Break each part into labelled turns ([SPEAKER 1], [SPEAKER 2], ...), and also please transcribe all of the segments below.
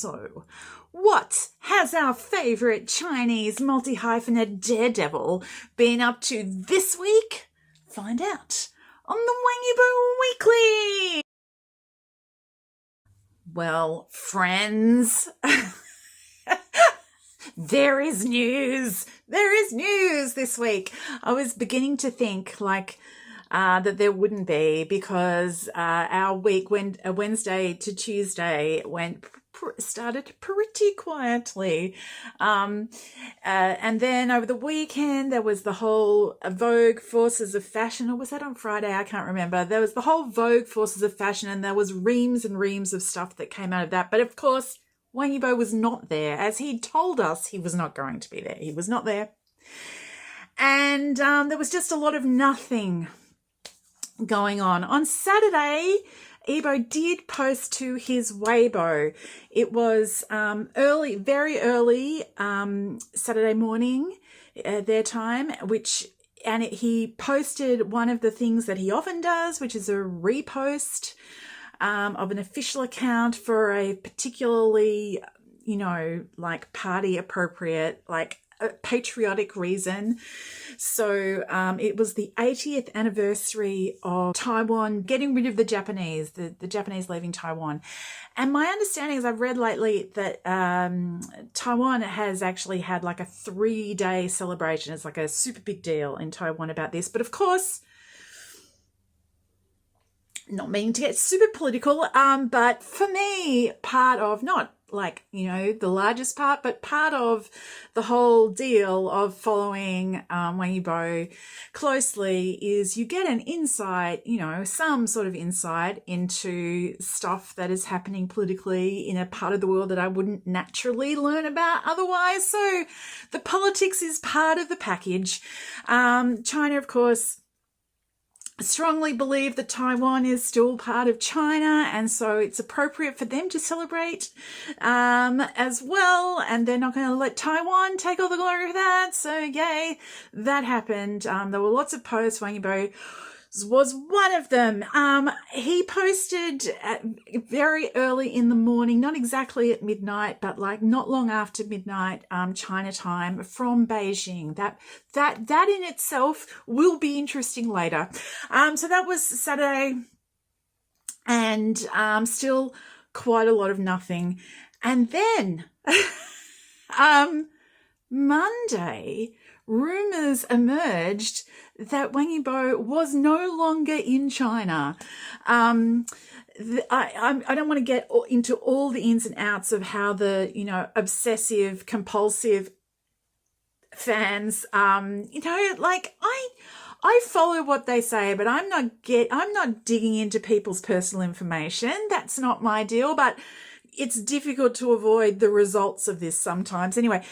[SPEAKER 1] So, what has our favourite Chinese multi-hyphenate daredevil been up to this week? Find out on the Wang Yibo Weekly! Well, friends, there is news. There is news this week. I was beginning to think that there wouldn't be, because our week Wednesday to Tuesday started pretty quietly, and then over the weekend there was the whole Vogue Forces of Fashion, or was that on Friday? I can't remember. There was the whole Vogue Forces of Fashion, and there was reams and reams of stuff that came out of that. But of course, Wang Yibo was not there, as he told us he was not going to be there. He was not there, and there was just a lot of nothing going on. On Saturday, Yibo did post to his Weibo. It was very early Saturday morning their time, he posted one of the things that he often does, which is a repost of an official account for a particularly, party appropriate, a patriotic reason. So it was the 80th anniversary of Taiwan getting rid of the Japanese, the Japanese leaving Taiwan. And my understanding is, I've read lately that Taiwan has actually had like a 3-day celebration. It's like a super big deal in Taiwan about this. But of course, not meaning to get super political, but for me, part of, not the largest part, but part of the whole deal of following Wang Yibo closely is you get an insight, some sort of insight into stuff that is happening politically in a part of the world that I wouldn't naturally learn about otherwise. So the politics is part of the package. China, of course, strongly believe that Taiwan is still part of China, and so it's appropriate for them to celebrate as well, and they're not going to let Taiwan take all the glory of that. So yay, that happened. There were lots of posts. Wang Yibo was one of them. He posted very early in the morning, not exactly at midnight, but not long after midnight, China time, from Beijing. That in itself will be interesting later. So that was Saturday, and still quite a lot of nothing. And then Monday, rumours emerged that Wang Yibo was no longer in China. I don't want to get into all the ins and outs of how the, obsessive, compulsive fans, I follow what they say, but I'm not digging into people's personal information. That's not my deal, but it's difficult to avoid the results of this sometimes. Anyway,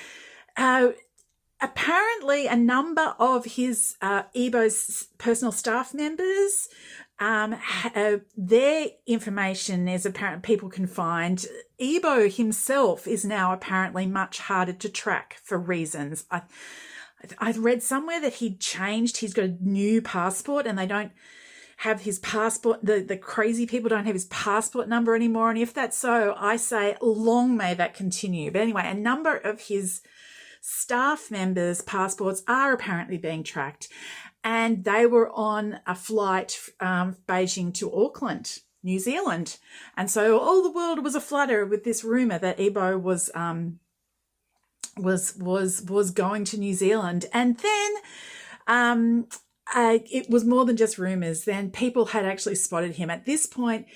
[SPEAKER 1] apparently a number of his Yibo's personal staff members, their information is apparent, people can find. Yibo himself is now apparently much harder to track for reasons. I read somewhere that he'd changed. He's got a new passport, and they don't have his passport. The crazy people don't have his passport number anymore. And if that's so, I say long may that continue. But anyway, a number of his staff members' passports are apparently being tracked, and they were on a flight from Beijing to Auckland, New Zealand. And so all the world was aflutter with this rumor that Yibo was going to New Zealand. And then it was more than just rumors. Then people had actually spotted him. At this point,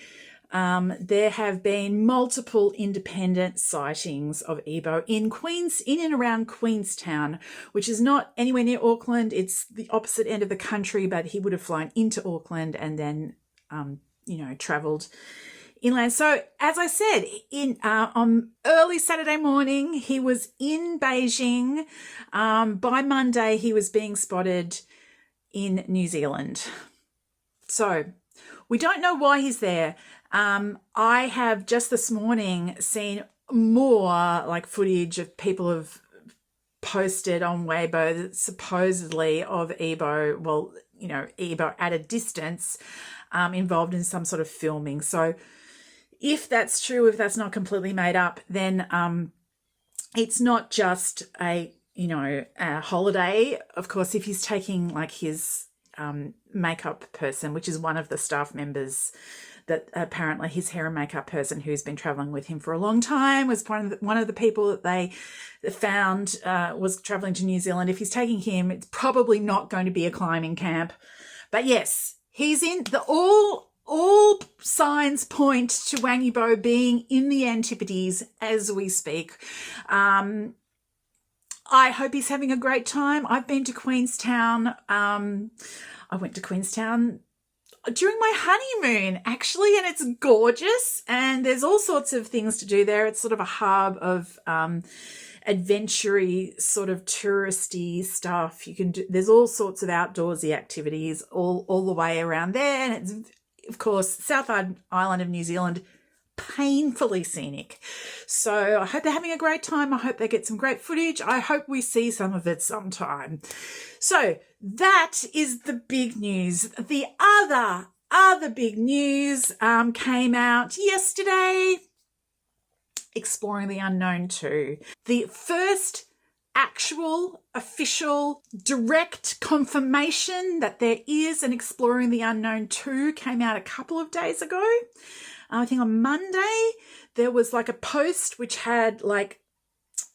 [SPEAKER 1] there have been multiple independent sightings of Yibo in and around Queenstown, which is not anywhere near Auckland. It's the opposite end of the country, but he would have flown into Auckland and then, travelled inland. So, as I said, on early Saturday morning, he was in Beijing. By Monday, he was being spotted in New Zealand. So, we don't know why he's there. I have just this morning seen more footage of people have posted on Weibo supposedly of Yibo, Yibo at a distance, involved in some sort of filming. So if that's true, if that's not completely made up, then it's not just a holiday. Of course, if he's taking like his makeup person, which is one of the staff members, that apparently his hair and makeup person who's been traveling with him for a long time was one of the people that they found was traveling to New Zealand. If he's taking him, it's probably not going to be a climbing camp. But yes, he's in the all signs point to Wang Yibo being in the Antipodes as we speak. I hope he's having a great time. I've been to Queenstown. I went to Queenstown during my honeymoon, actually, and it's gorgeous. And there's all sorts of things to do there. It's sort of a hub of adventure-y, sort of touristy stuff. You can do. There's all sorts of outdoorsy activities all the way around there, and it's, of course, South Island of New Zealand, painfully scenic. So I hope they're having a great time. I hope they get some great footage. I hope we see some of it sometime. So that is the big news. The other big news came out yesterday. Exploring the Unknown 2. The first actual, official, direct confirmation that there is an Exploring the Unknown 2 came out a couple of days ago. I think on Monday there was like a post which had like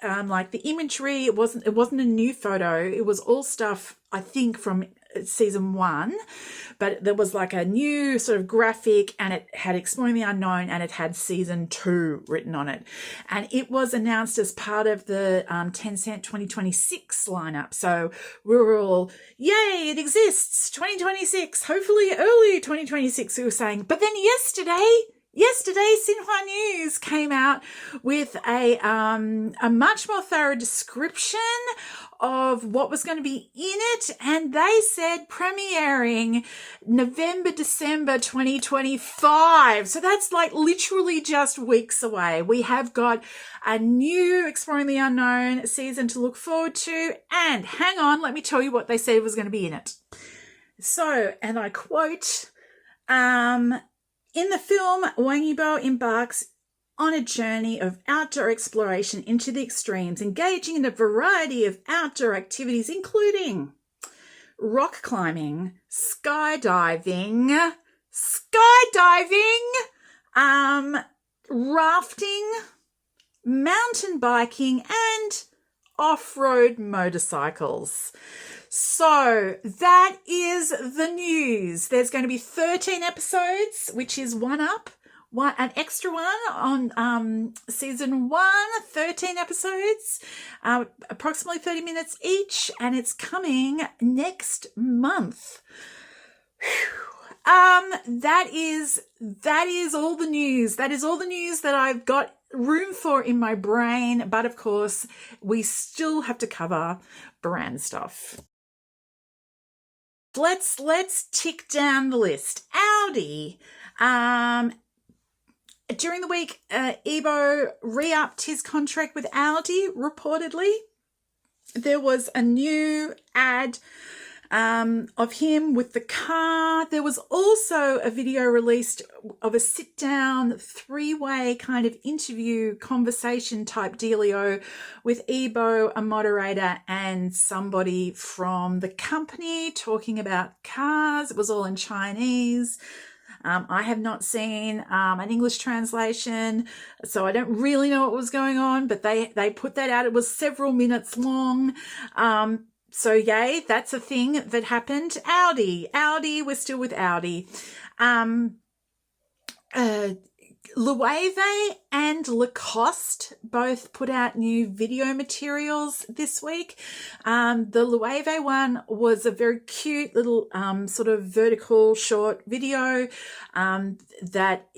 [SPEAKER 1] the imagery. It wasn't a new photo. It was all stuff, I think, from season 1, but there was like a new sort of graphic, and it had Exploring the Unknown, and it had season 2 written on it, and it was announced as part of the Tencent 2026 lineup. So we were all, yay, it exists, 2026, hopefully early 2026, we were saying. But then yesterday, Xinhua News came out with a much more thorough description of what was going to be in it, and they said premiering November, December 2025. So that's like literally just weeks away. We have got a new Exploring the Unknown season to look forward to, and hang on, let me tell you what they said was going to be in it. So, and I quote, in the film, Wang Yibo embarks on a journey of outdoor exploration into the extremes, engaging in a variety of outdoor activities, including rock climbing, skydiving, rafting, mountain biking, and off-road motorcycles. So that is the news. There's going to be 13 episodes, which is an extra one on season 1, 13 episodes, approximately 30 minutes each, and it's coming next month. That is all the news. That is all the news that I've got room for in my brain, but of course we still have to cover brand stuff. Let's tick down the list. Audi. During the week, Yibo re-upped his contract with Audi, reportedly. There was a new ad of him with the car. There was also a video released of a sit-down, 3-way kind of interview, conversation type dealio with Yibo, a moderator, and somebody from the company talking about cars. It was all in Chinese. I have not seen an English translation, so I don't really know what was going on, but they put that out. It was several minutes long. So yay, that's a thing that happened. Audi, we're still with Audi. LOEWE and Lacoste both put out new video materials this week. The LOEWE one was a very cute little sort of vertical short video that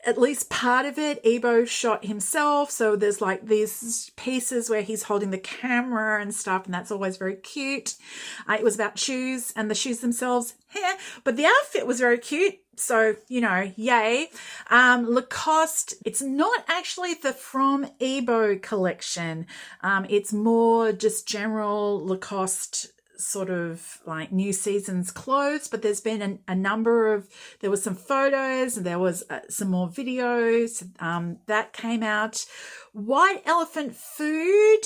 [SPEAKER 1] at least part of it, Yibo shot himself. So there's like these pieces where he's holding the camera and stuff, and that's always very cute. It was about shoes, and the shoes themselves, but the outfit was very cute. So, yay. Lacoste, it's not actually the From Yibo collection. It's more just general Lacoste sort of like new season's clothes, but there's been a number of, there was some photos and there was some more videos that came out. White Elephant Food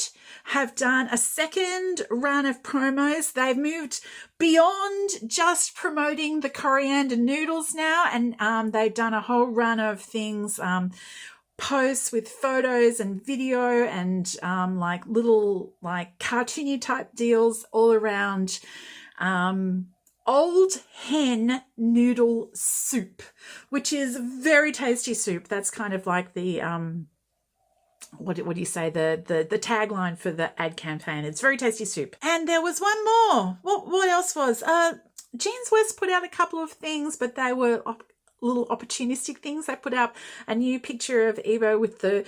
[SPEAKER 1] have done a second run of promos. They've moved beyond just promoting the coriander noodles now, and they've done a whole run of things, posts with photos and video and like little like cartoony type deals all around old hen noodle soup, which is very tasty soup. That's kind of like the what do you say, the tagline for the ad campaign. It's very tasty soup. And there was one more. What else was? Jeans West put out a couple of things, but they were little opportunistic things. They put up a new picture of Yibo with the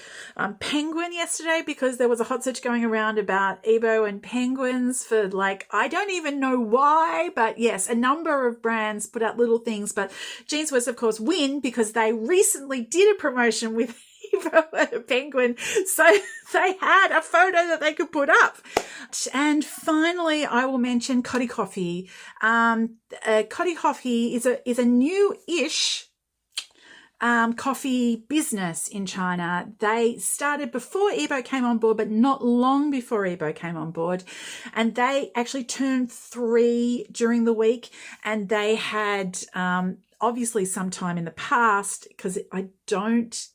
[SPEAKER 1] penguin yesterday, because there was a hot search going around about Yibo and penguins for like, I don't even know why, but yes, a number of brands put out little things. But Jeans West, of course, win because they recently did a promotion with Yibo and a penguin, so they had a photo that they could put up. And finally, I will mention Cotty Coffee. Cotty Coffee is a new-ish coffee business in China. They started before Yibo came on board, but not long before Yibo came on board. And they actually turned 3 during the week, and they had obviously some time in the past, because I don't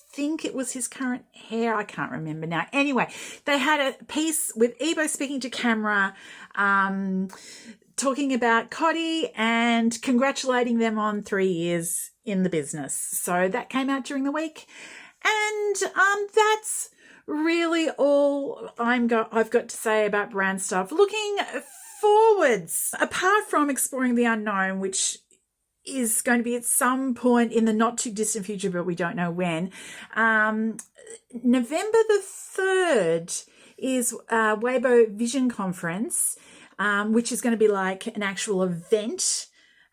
[SPEAKER 1] think it was his current hair. I can't remember now. Anyway, they had a piece with Yibo speaking to camera, talking about Cotty and congratulating them on 3 years in the business. So that came out during the week. And that's really all I've got to say about brand stuff. Looking forwards, apart from exploring the unknown, which is going to be at some point in the not too distant future, but we don't know when. November the 3rd is Weibo Vision Conference, which is going to be like an actual event.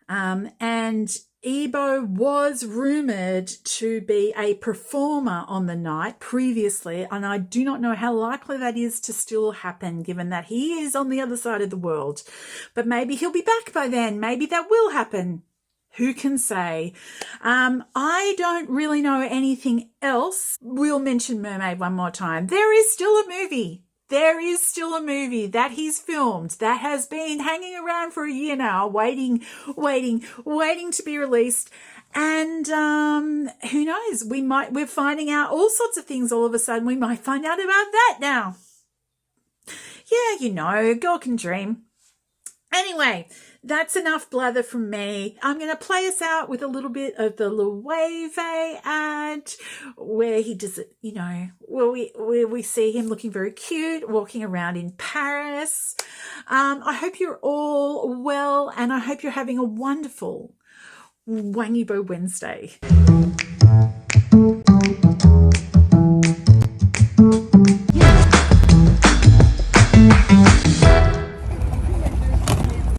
[SPEAKER 1] And Yibo was rumoured to be a performer on the night previously, and I do not know how likely that is to still happen, given that he is on the other side of the world. But maybe he'll be back by then. Maybe that will happen. Who can say? I don't really know anything else. We'll mention Mermaid one more time. There is still a movie. There is still a movie that he's filmed that has been hanging around for a year now, waiting to be released. And who knows? We're finding out all sorts of things all of a sudden. We might find out about that now. Yeah, you know, girl can dream. Anyway, that's enough blather from me. I'm going to play us out with a little bit of the LOEWE ad, where he does it, you know, where we see him looking very cute, walking around in Paris. I hope you're all well, and I hope you're having a wonderful Wangibo Wednesday.